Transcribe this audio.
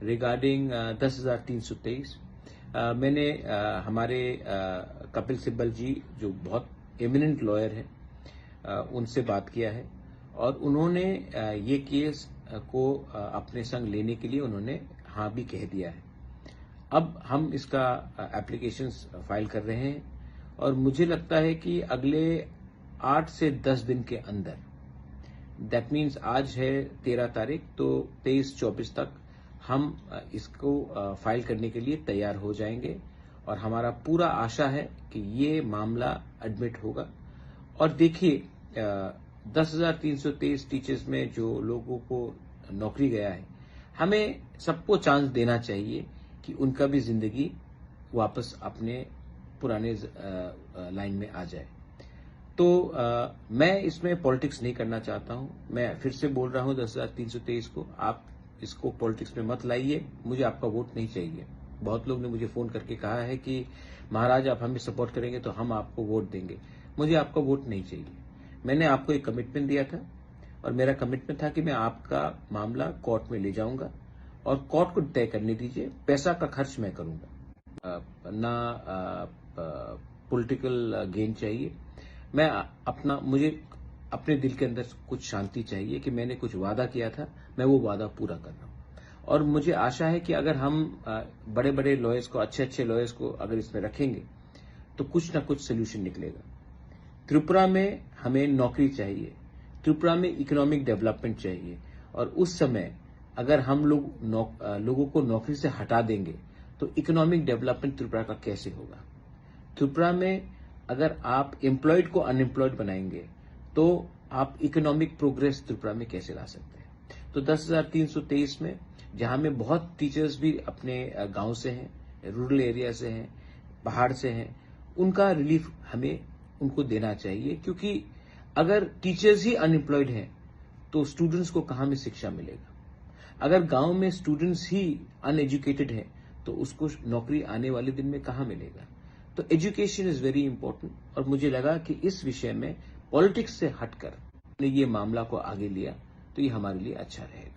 Regarding 10,323 मैंने हमारे कपिल सिब्बल जी जो बहुत एमिनेंट लॉयर हैं उनसे बात किया है और उन्होंने ये केस को अपने संग लेने के लिए उन्होंने हाँ भी कह दिया है। अब हम इसका एप्लीकेशंस फाइल कर रहे हैं और मुझे लगता है कि अगले 8 से 10 दिन के अंदर, दैट मीन्स आज है 13 तारीख, तो 23-24 तक हम इसको फाइल करने के लिए तैयार हो जाएंगे और हमारा पूरा आशा है कि ये मामला एडमिट होगा। और देखिए 10,323 टीचर्स में जो लोगों को नौकरी गया है, हमें सबको चांस देना चाहिए कि उनका भी जिंदगी वापस अपने पुराने लाइन में आ जाए। तो मैं इसमें पॉलिटिक्स नहीं करना चाहता हूं। मैं फिर से बोल रहा हूं 10,323 को, आप इसको पॉलिटिक्स में मत लाइए। मुझे आपका वोट नहीं चाहिए। बहुत लोग ने मुझे फोन करके कहा है कि महाराज आप हमें सपोर्ट करेंगे तो हम आपको वोट देंगे। मुझे आपका वोट नहीं चाहिए। मैंने आपको एक कमिटमेंट दिया था और मेरा कमिटमेंट था कि मैं आपका मामला कोर्ट में ले जाऊंगा और कोर्ट को तय करने दीजिए। पैसा का खर्च मैं करूंगा, ना पॉलिटिकल गेन चाहिए। मुझे अपने दिल के अंदर कुछ शांति चाहिए कि मैंने कुछ वादा किया था, मैं वो वादा पूरा कर रहा हूं। और मुझे आशा है कि अगर हम बड़े बड़े लॉयर्स को, अच्छे लॉयर्स को अगर इसमें रखेंगे तो कुछ ना कुछ सोल्यूशन निकलेगा। त्रिपुरा में हमें नौकरी चाहिए, त्रिपुरा में इकोनॉमिक डेवलपमेंट चाहिए और उस समय अगर हम लोगों को नौकरी से हटा देंगे तो इकोनॉमिक डेवलपमेंट त्रिपुरा का कैसे होगा। त्रिपुरा में अगर आप एम्प्लॉयड को अनएम्प्लॉयड बनाएंगे तो आप इकोनॉमिक प्रोग्रेस त्रिपुरा में कैसे ला सकते हैं। तो 10,323 में जहां में बहुत टीचर्स भी अपने गांव से हैं, रूरल एरिया से हैं, पहाड़ से हैं, उनका रिलीफ हमें उनको देना चाहिए। क्योंकि अगर टीचर्स ही अनएम्प्लॉयड हैं तो स्टूडेंट्स को कहां में शिक्षा मिलेगा। अगर गांव में स्टूडेंट्स ही अनएजुकेटेड हैं तो उसको नौकरी आने वाले दिन में कहां मिलेगा। तो एजुकेशन इज वेरी इंपॉर्टेंट और मुझे लगा कि इस विषय में पॉलिटिक्स से हटकर ये मामला को आगे लिया तो ये हमारे लिए अच्छा रहेगा।